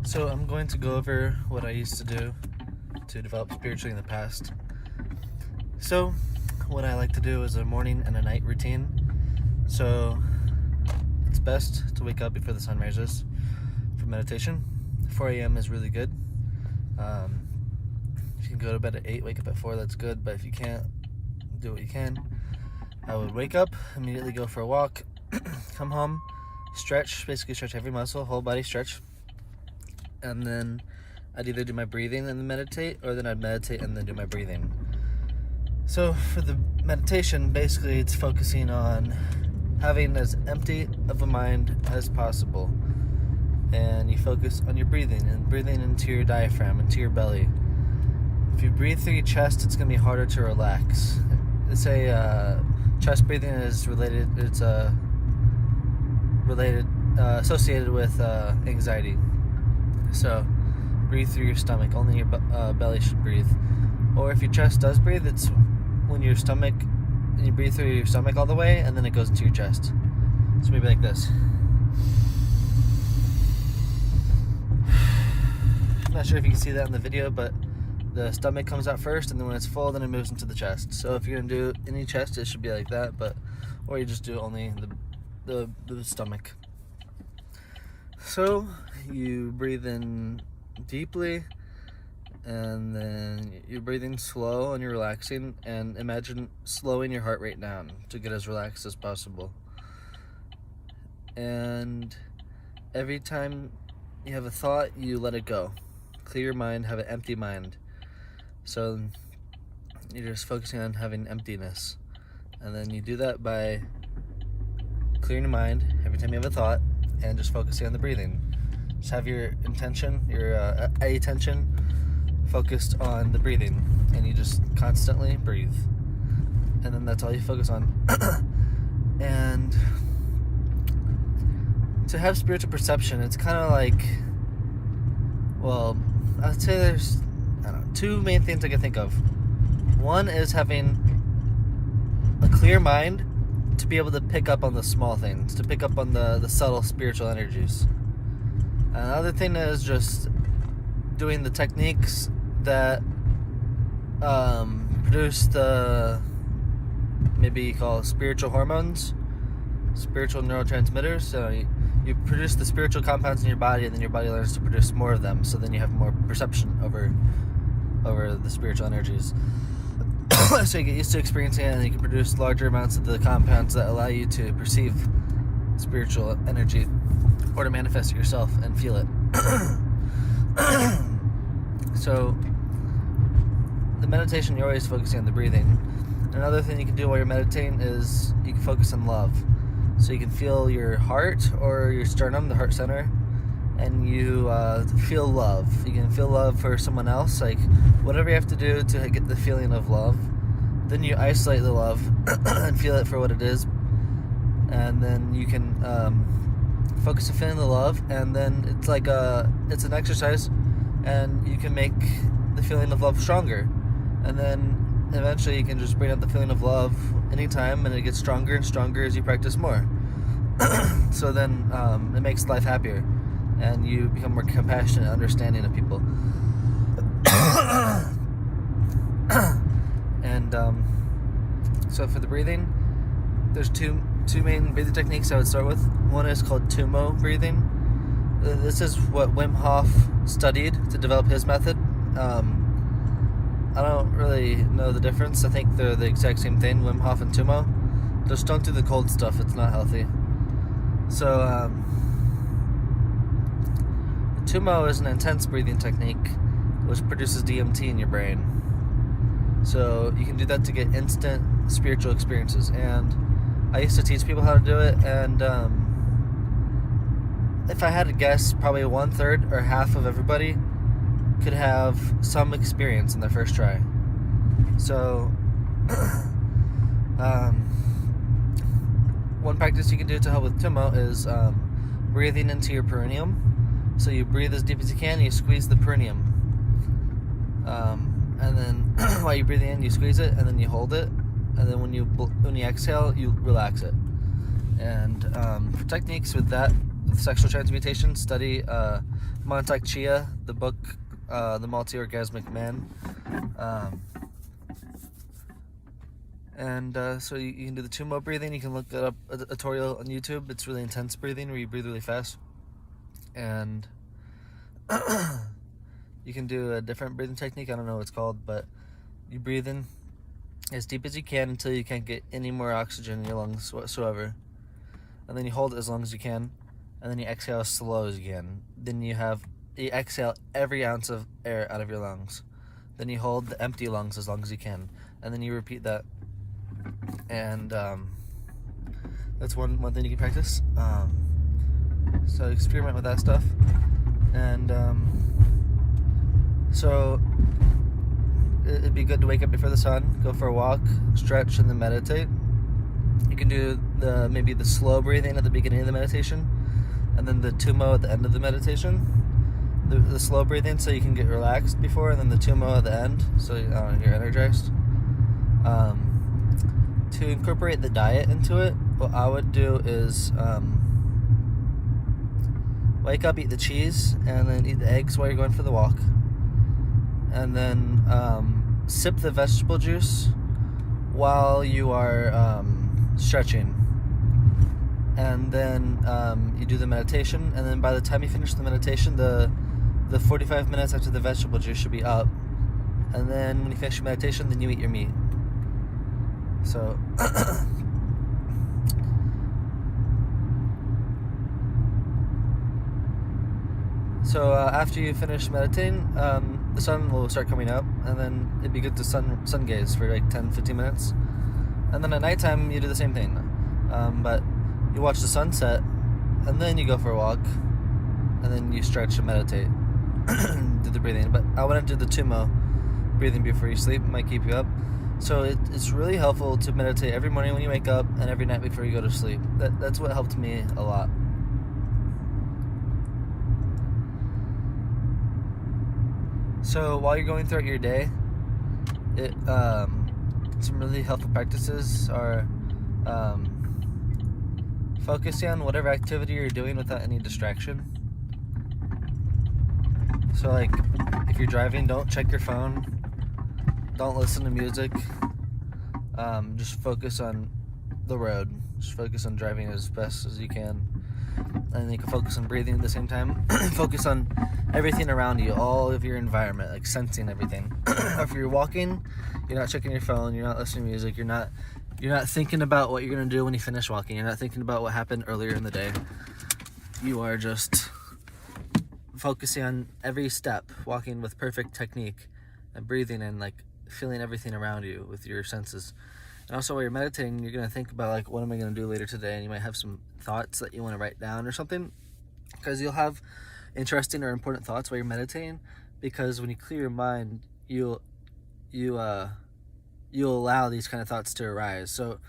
So I'm going to go over what I used to do to develop spiritually in the past. So what I like to do is a morning and a night routine. So it's best to wake up before the sun rises for meditation. 4 a.m. is really good. If you can go to bed at 8, wake up at 4, that's good. But if you can't, do what you can. I would wake up, immediately go for a walk, come home, stretch, basically stretch every muscle, whole body stretch. And then I'd either do my breathing and then meditate, or then I'd meditate and then do my breathing. So for the meditation, basically it's focusing on having as empty of a mind as possible. And you focus on your breathing and breathing into your diaphragm, into your belly. If you breathe through your chest, it's going to be harder to relax. They say chest breathing is related, it's associated with anxiety. So breathe through your stomach, only your belly should breathe. Or if your chest does breathe, it's when your stomach, you breathe through your stomach all the way and then it goes into your chest. So maybe like this. I'm not sure if you can see that in the video, but the stomach comes out first, and then when it's full, then it moves into the chest. So if you're gonna do any chest, it should be like that, or you just do only the stomach. So you breathe in deeply, and then you're breathing slow and you're relaxing, and imagine slowing your heart rate down to get as relaxed as possible. And every time you have a thought, you let it go. Clear your mind, have an empty mind. So you're just focusing on having emptiness. And then you do that by clearing your mind every time you have a thought and just focusing on the breathing. Just have your intention, your attention focused on the breathing, and you just constantly breathe. And then that's all you focus on. And to have spiritual perception, it's kind of like, well, I'd say there's two main things I can think of. One is having a clear mind to be able to pick up on the small things, to pick up on the subtle spiritual energies. Another thing is just doing the techniques that produce the, maybe you call spiritual hormones, spiritual neurotransmitters. So you produce the spiritual compounds in your body, and then your body learns to produce more of them, so then you have more perception over the spiritual energies. So you get used to experiencing it, and you can produce larger amounts of the compounds that allow you to perceive spiritual energy, or to manifest it yourself and feel it. So the meditation, you're always focusing on the breathing. Another thing you can do while you're meditating is you can focus on love. So you can feel your heart or your sternum, the heart center, and you feel love. You can feel love for someone else, like whatever you have to do to get the feeling of love. Then you isolate the love and feel it for what it is, and then you can focus on feeling the love, and then it's like it's an exercise, and you can make the feeling of love stronger, and then eventually you can just bring up the feeling of love anytime, and it gets stronger and stronger as you practice more. So then it makes life happier, and you become more compassionate and understanding of people. And so for the breathing, there's two main breathing techniques I would start with. One is called Tumo breathing. This is what Wim Hof studied to develop his method. I don't really know the difference. I think they're the exact same thing, Wim Hof and Tumo. Just don't do the cold stuff, it's not healthy. So Tumo is an intense breathing technique which produces DMT in your brain. So you can do that to get instant spiritual experiences. And I used to teach people how to do it, and if I had to guess, probably 1/3 or half of everybody could have some experience in their first try. So one practice you can do to help with Tumo is breathing into your perineum. So you breathe as deep as you can, and you squeeze the perineum, and then while you breathe in, you squeeze it, and then you hold it, and then when you exhale, you relax it. And for techniques with that, with sexual transmutation, study Montauk Chia, the book, The Multi-Orgasmic Man. So you can do the tumo breathing. You can look up a tutorial on YouTube. It's really intense breathing where you breathe really fast. And you can do a different breathing technique. I don't know what it's called, but you breathe in as deep as you can until you can't get any more oxygen in your lungs whatsoever. And then you hold it as long as you can. And then you exhale as slow as you can. Then you exhale every ounce of air out of your lungs. Then you hold the empty lungs as long as you can. And then you repeat that. And that's one thing you can practice. So experiment with that stuff. And so it'd be good to wake up before the sun, go for a walk, stretch, and then meditate. You can do maybe the slow breathing at the beginning of the meditation, and then the tumo at the end of the meditation. The slow breathing so you can get relaxed before, and then the tumo at the end so you're energized. To incorporate the diet into it, what I would do is wake up, eat the cheese, and then eat the eggs while you're going for the walk. And then sip the vegetable juice while you are stretching. And then you do the meditation, and then by the time you finish the meditation, the 45 minutes after the vegetable juice should be up. And then when you finish your meditation, then you eat your meat. So after you finish meditating, the sun will start coming up, and then it'd be good to sun gaze for like 10-15 minutes. And then at nighttime you do the same thing, but you watch the sunset, and then you go for a walk, and then you stretch and meditate. Do the breathing. But I want to do the tumo breathing before you sleep. It might keep you up. So it's really helpful to meditate every morning when you wake up and every night before you go to sleep. That's what helped me a lot. So while you're going throughout your day, some really helpful practices are focusing on whatever activity you're doing without any distraction. So like if you're driving, don't check your phone, don't listen to music, just focus on the road, just focus on driving as best as you can. And you can focus on breathing at the same time. Focus on everything around you, all of your environment, like sensing everything. If you're walking, you're not checking your phone, you're not listening to music, you're not thinking about what you're gonna do when you finish walking, you're not thinking about what happened earlier in the day. You are just focusing on every step, walking with perfect technique, and breathing and like feeling everything around you with your senses. And also while you're meditating, you're going to think about like, what am I going to do later today? And you might have some thoughts that you want to write down or something, because you'll have interesting or important thoughts while you're meditating, because when you clear your mind, you'll allow these kind of thoughts to arise. So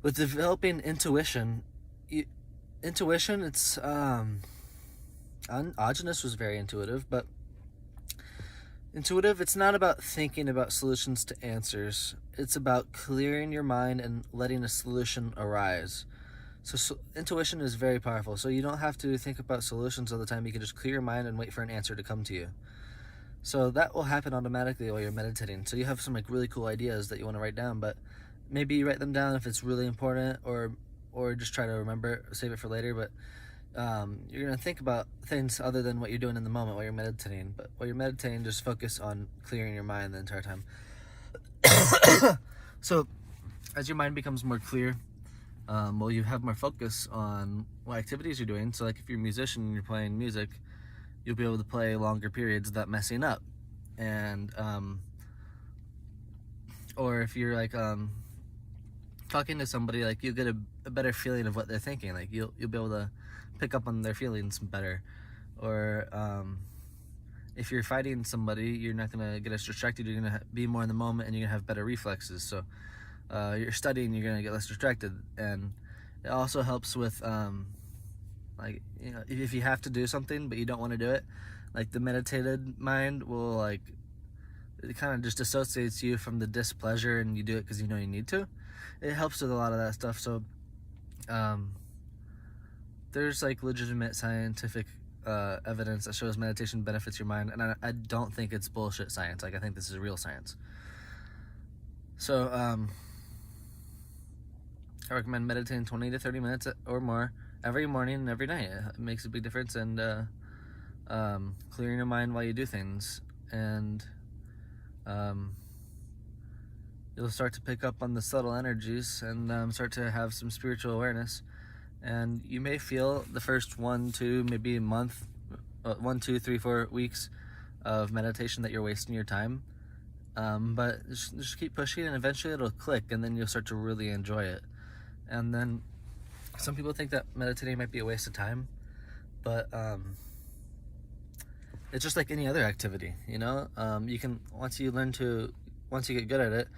with developing intuition, it's Ajanas was very intuitive, but it's not about thinking about solutions to answers. It's about clearing your mind and letting a solution arise. So intuition is very powerful. So you don't have to think about solutions all the time. You can just clear your mind and wait for an answer to come to you. So that will happen automatically while you're meditating. So you have some like really cool ideas that you want to write down, but maybe you write them down if it's really important, or just try to remember, save it for later. But you're going to think about things other than what you're doing in the moment while you're meditating. But while you're meditating, just focus on clearing your mind the entire time. So as your mind becomes more clear, you have more focus on what activities you're doing. So like if you're a musician and you're playing music, you'll be able to play longer periods without messing up. And or if you're like talking to somebody, like you'll get a better feeling of what they're thinking. Like you'll be able to pick up on their feelings better. Or if you're fighting somebody, you're not going to get as distracted. You're going to be more in the moment, and you're going to have better reflexes. So you're studying, you're going to get less distracted. And it also helps with like, you know, if you have to do something but you don't want to do it, like the meditated mind will like, it kind of just associates you from the displeasure, and you do it because you know you need to. It helps with a lot of that stuff. So there's like legitimate scientific evidence that shows meditation benefits your mind, and I don't think it's bullshit science. Like, I think this is real science. So I recommend meditating 20 to 30 minutes or more every morning and every night. It makes a big difference, and clearing your mind while you do things, and you'll start to pick up on the subtle energies and start to have some spiritual awareness. And you may feel the first 1, 2, maybe a month, 1, 2, 3, 4 weeks of meditation that you're wasting your time. But just keep pushing, and eventually it'll click, and then you'll start to really enjoy it. And then some people think that meditating might be a waste of time, but it's just like any other activity, you know. You can once you get good at it,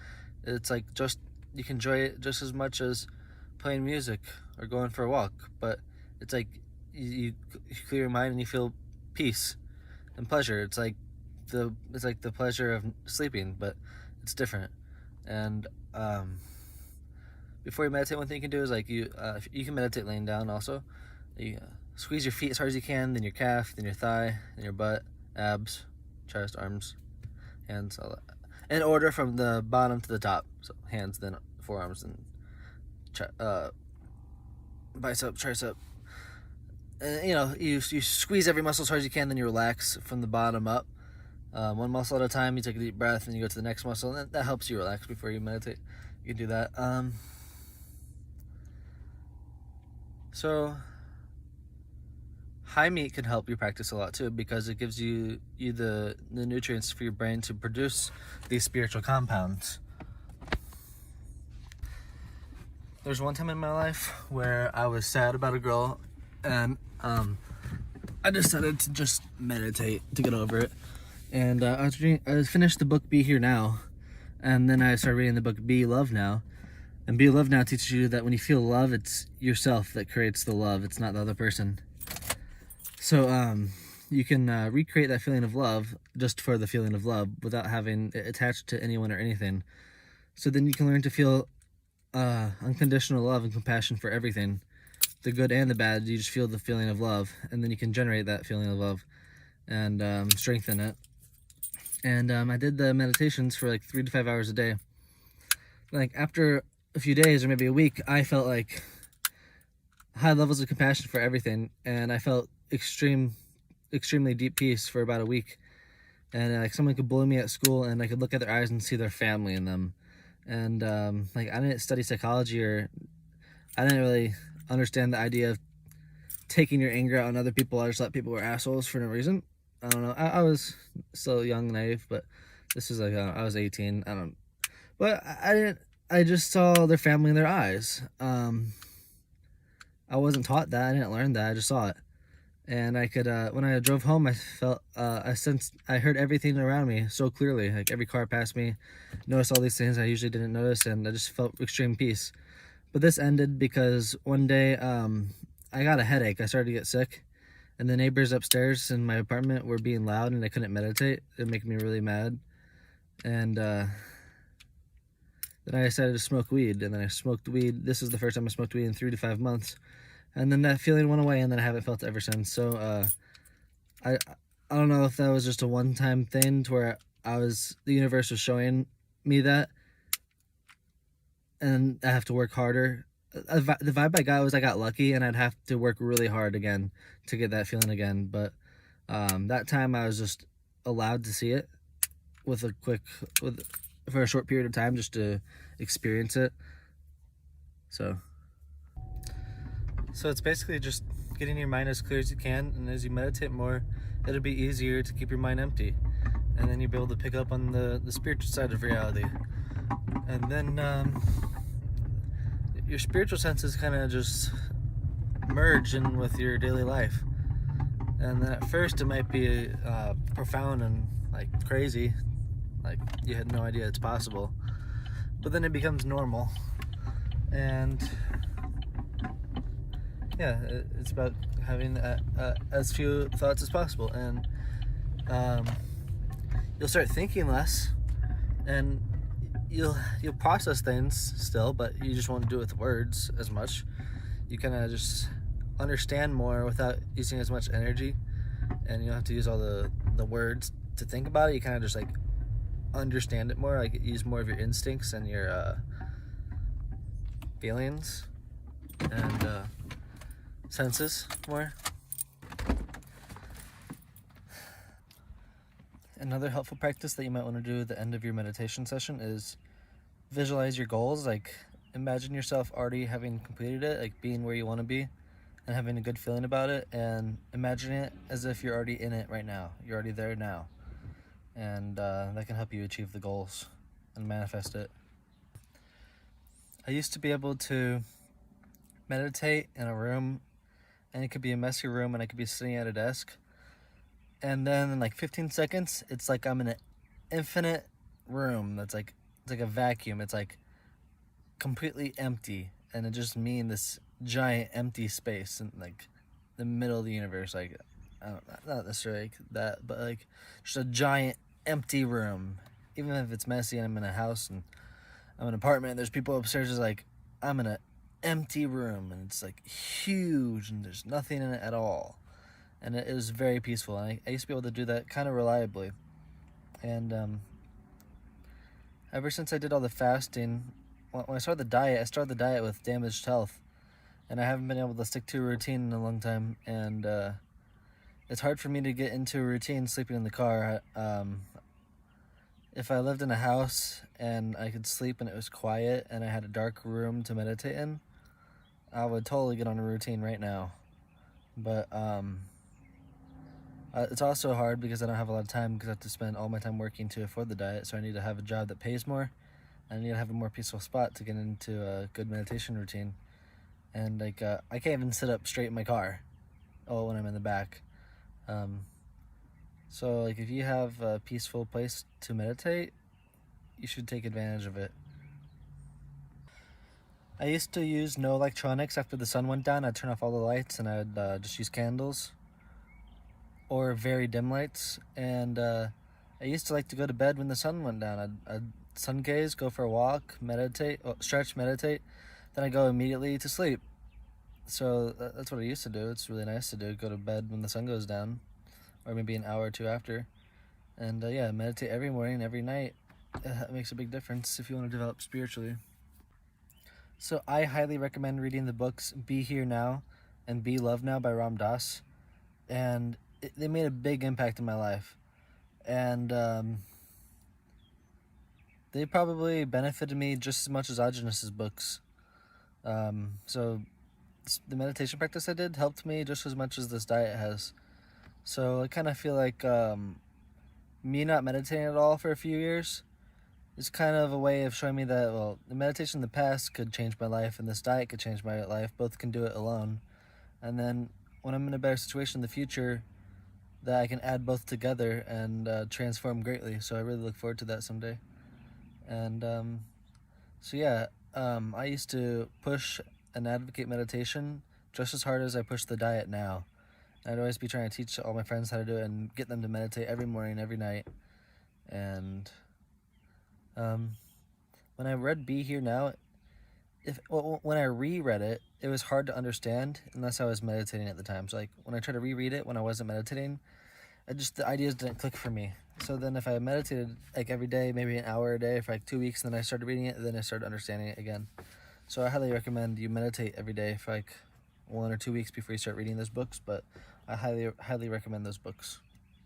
it's like just you can enjoy it just as much as playing music or going for a walk. But it's like you clear your mind and you feel peace and pleasure. It's like the pleasure of sleeping, but it's different. And before you meditate, one thing you can do is like you can meditate laying down also. You squeeze your feet as hard as you can, then your calf, then your thigh, then your butt, abs, chest, arms, hands, all that. In order from the bottom to the top. So hands, then forearms, then bicep, tricep. And you squeeze every muscle as hard as you can, then you relax from the bottom up. One muscle at a time. You take a deep breath, and you go to the next muscle, and that helps you relax before you meditate. You can do that. So high meat can help you practice a lot too, because it gives you the nutrients for your brain to produce these spiritual compounds. There's one time in my life where I was sad about a girl, and I decided to just meditate to get over it. And I finished the book Be Here Now, and then I started reading the book Be Love Now. And Be Love Now teaches you that when you feel love, it's yourself that creates the love. It's not the other person. So you can recreate that feeling of love just for the feeling of love without having it attached to anyone or anything. So then you can learn to feel unconditional love and compassion for everything, the good and the bad. You just feel the feeling of love, and then you can generate that feeling of love and strengthen it. And I did the meditations for like 3 to 5 hours a day. Like after a few days or maybe a week, I felt like high levels of compassion for everything, and I felt extremely deep peace for about a week. And like someone could bully me at school, and I could look at their eyes and see their family in them. And like I didn't study psychology, or I didn't really understand the idea of taking your anger out on other people. I just thought people were assholes for no reason. I don't know. I was still young and naive, but this was like I was 18. But I didn't. I just saw their family in their eyes. I wasn't taught that. I didn't learn that. I just saw it. And I could, when I drove home, I felt, I heard everything around me so clearly. Like every car passed me, noticed all these things I usually didn't notice, and I just felt extreme peace. But this ended because one day, I got a headache. I started to get sick, and the neighbors upstairs in my apartment were being loud, and I couldn't meditate. It made me really mad. And, then I decided to smoke weed, and then I smoked weed. This is the first time I smoked weed in 3 to 5 months. And then that feeling went away, and then I haven't felt it ever since. So I don't know if that was just a one-time thing to where the universe was showing me that, and I have to work harder. The vibe I got was I got lucky, and I'd have to work really hard again to get that feeling again. But that time I was just allowed to see it for a short period of time, just to experience it. So it's basically just getting your mind as clear as you can, and as you meditate more, it'll be easier to keep your mind empty, and then you'll be able to pick up on the spiritual side of reality. And then your spiritual senses kind of just merge in with your daily life. And then at first it might be profound and like crazy, like you had no idea it's possible, but then it becomes normal. And yeah, it's about having as few thoughts as possible, and you'll start thinking less, and you'll process things still, but you just won't do it with words as much. You kind of just understand more without using as much energy, and you don't have to use all the words to think about it. You kind of just like understand it more, like use more of your instincts and your feelings and senses more. Another helpful practice that you might want to do at the end of your meditation session is visualize your goals. Like imagine yourself already having completed it, like being where you want to be and having a good feeling about it, and imagine it as if you're already in it right now. You're already there now, and that can help you achieve the goals and manifest it. I used to be able to meditate in a room, and it could be a messy room, and I could be sitting at a desk, and then in like 15 seconds it's like I'm in an infinite room that's like, it's like a vacuum. It's like completely empty, and it just me in this giant empty space in like the middle of the universe. Like I don't, not necessarily like that, but like just a giant empty room. Even if it's messy and I'm in a house and I'm in an apartment and there's people upstairs, it's like I'm in an empty room and it's like huge and there's nothing in it at all. And it was very peaceful, and I used to be able to do that kind of reliably. And ever since I did all the fasting, when I started the diet with damaged health, and I haven't been able to stick to a routine in a long time, and it's hard for me to get into a routine sleeping in the car. If I lived in a house and I could sleep and it was quiet and I had a dark room to meditate in, I would totally get on a routine right now. But it's also hard because I don't have a lot of time, because I have to spend all my time working to afford the diet, so I need to have a job that pays more, and I need to have a more peaceful spot to get into a good meditation routine. And like I can't even sit up straight in my car when I'm in the back. So like if you have a peaceful place to meditate, you should take advantage of it. I used to use no electronics after the sun went down. I'd turn off all the lights and I'd just use candles or very dim lights. And I used to like to go to bed when the sun went down. I'd sun gaze, go for a walk, meditate, stretch, meditate. Then I go immediately to sleep. So that's what I used to do. It's really nice to do. Go to bed when the sun goes down, or maybe an hour or two after. And yeah, meditate every morning, every night. It makes a big difference if you want to develop spiritually. So I highly recommend reading the books Be Here Now and Be Love Now by Ram Dass. And they made a big impact in my life. And they probably benefited me just as much as Ajahn books. So the meditation practice I did helped me just as much as this diet has. So I kind of feel like me not meditating at all for a few years is kind of a way of showing me that, well, the meditation in the past could change my life and this diet could change my life. Both can do it alone. And then when I'm in a better situation in the future, that I can add both together and transform greatly. So I really look forward to that someday. And so yeah, I used to push and advocate meditation just as hard as I push the diet now. I'd always be trying to teach all my friends how to do it and get them to meditate every morning, every night. And when I read Be Here Now, when I reread it, it was hard to understand unless I was meditating at the time. So like when I tried to reread it when I wasn't meditating, the ideas didn't click for me. So then if I meditated like every day, maybe an hour a day for like 2 weeks, and then I started reading it, then I started understanding it again. So I highly recommend you meditate every day for like 1 or 2 weeks before you start reading those books, but I highly recommend those books.